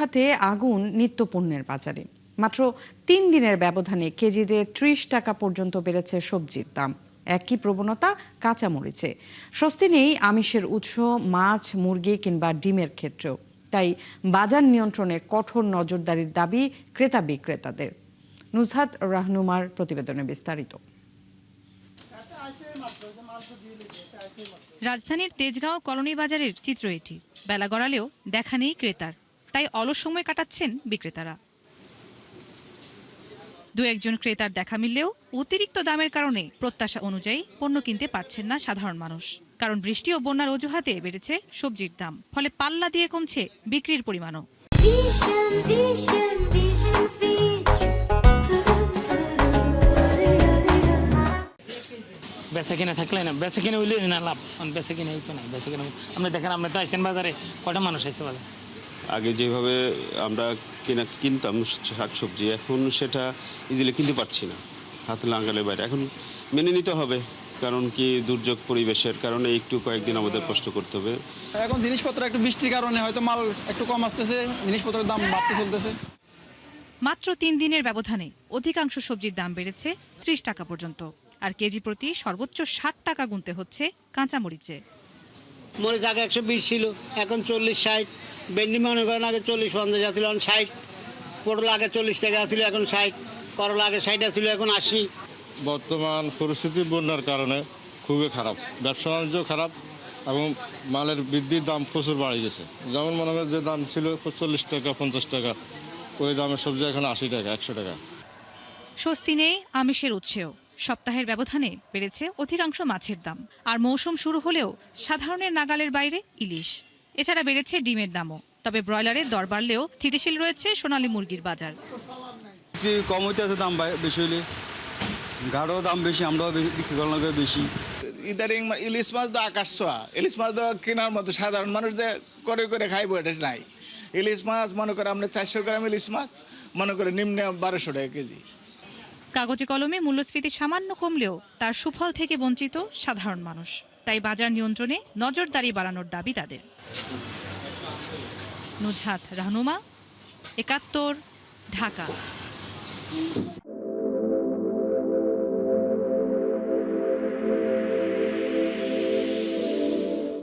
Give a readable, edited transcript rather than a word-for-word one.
হাতে আগুন নিত্যপণ্যের বাজারে মাত্র ৩ দিনের ব্যবধানে কেজিতে ৩০ টাকা পর্যন্ত বেড়েছে সবজির দাম। একই প্রবণতা কাঁচামরিচে। স্বস্তি নেই আমিষের উৎস মাছ, মুরগি কিংবা ডিমের ক্ষেত্রেও। তাই বাজার নিয়ন্ত্রণে কঠোর নজরদারির দাবি ক্রেতা বিক্রেতাদের। নুজহাত রাহনুমার প্রতিবেদনে বিস্তারিত। রাজধানীর তেজগাঁও কলোনি বাজারের চিত্র এটি। বেলা গড়ালেও দেখা নেই ক্রেতার, তাই অলস সময় কাটাচ্ছেন বিক্রেতারা। দু একজন ক্রেতার দেখা মিললেও অতিরিক্ত দামের কারণে প্রত্যাশা অনুযায়ী পণ্য কিনতে পারছেন না সাধারণ মানুষ। কারণ বৃষ্টি ও বন্যার অজুহাতে বেড়েছে সবজির দাম, ফলে পাল্লা দিয়ে কমছে বিক্রির পরিমাণও। বেচা কিনা থাকলে না, বেচা কিনা হইলে না লাভ, বেচা কিনা তো নাই। বেচা কিনা আপনি দেখেন, আপনি তো আইসেন বাজারে, কটা মানুষ আইসে বাজারে। আগে যেভাবে আমরা কিনতাম শাকসবজি, এখন সেটা ইজিলি কিনতে পারছি না, হাতে লাঙ্গালের বাইরে। এখন মেনে নিতে হবে, কারণ কি দুর্যোগ পরিবেশের কারণে একটু কয়েকদিন আমাদের কষ্ট করতে হবে। এখন জিনিসপত্র একটু বৃষ্টির কারণে হয়তো মাল একটু কম আসতেছে, জিনিসপত্রের দাম বাড়তে চলতেছে। মাত্র ৩ দিনের ব্যবধানে অধিকাংশ সবজির দাম বেড়েছে ৩০ টাকা পর্যন্ত, আর কেজি প্রতি সর্বোচ্চ ৬০ টাকা গুনতে হচ্ছে কাঁচামরিচে। মরিচ আগে ১২০ ছিল, এখন ৪০-৬০। ভেন্ডি মনে করেন আগে ৪০-৫০ ছিল, এখন ৬০। পটল আগে ৪০ টাকা ছিল, এখন ৬০। করলা আগে ৬০ ছিল, এখন ৮০। বর্তমান পরিস্থিতি বন্যার কারণে খুবই খারাপ, ব্যবসা বাণিজ্য খারাপ এবং মালের বৃদ্ধির দাম প্রচুর বাড়ে গেছে। যেমন মনে করেন যে দাম ছিল ৪০ টাকা ৫০ টাকা, ওই দামের সবজি এখন ৮০ টাকা ১০০ টাকা। স্বস্তি নেই আমিষের উৎসেও। সপ্তাহের ব্যবধানে বেড়েছে অধিকাংশ মাছের দাম, আর মৌসুম শুরু হলেও সাধারণের নাগালের বাইরে ইলিশ। এছাড়া বেড়েছে ডিমের দামও। তবে ব্রয়লারের দর বাড়লেও স্থিতিশীল রয়েছে সোনালী মুরগির বাজার। কম হইতে আছে, দাম বেশি হইলে গাঢ় দাম বেশি, আমরাও বিক্রি করার বেশি। ইদারিং ইলিশ মাছ তো আকাশ ছোঁয়া। ইলিশ মাছ তো কেনার মতো সাধারণ মানুষ যে করে খাইবো এটা নাই। ইলিশ মাছ মনে করে আমরা ৪০০ গ্রাম ইলিশ মাছ মনে করে নিম্নে ১২০০ টাকা কেজি। কাগজে কলমে মূল্যস্ফীতি সামান্য কমলেও তার সুফল থেকে বঞ্চিত সাধারণ মানুষ। তাই বাজার নিয়ন্ত্রণে নজরদারি বাড়ানোর দাবি তাদের। নুজহাত রাহনুমা, ৭১, ঢাকা।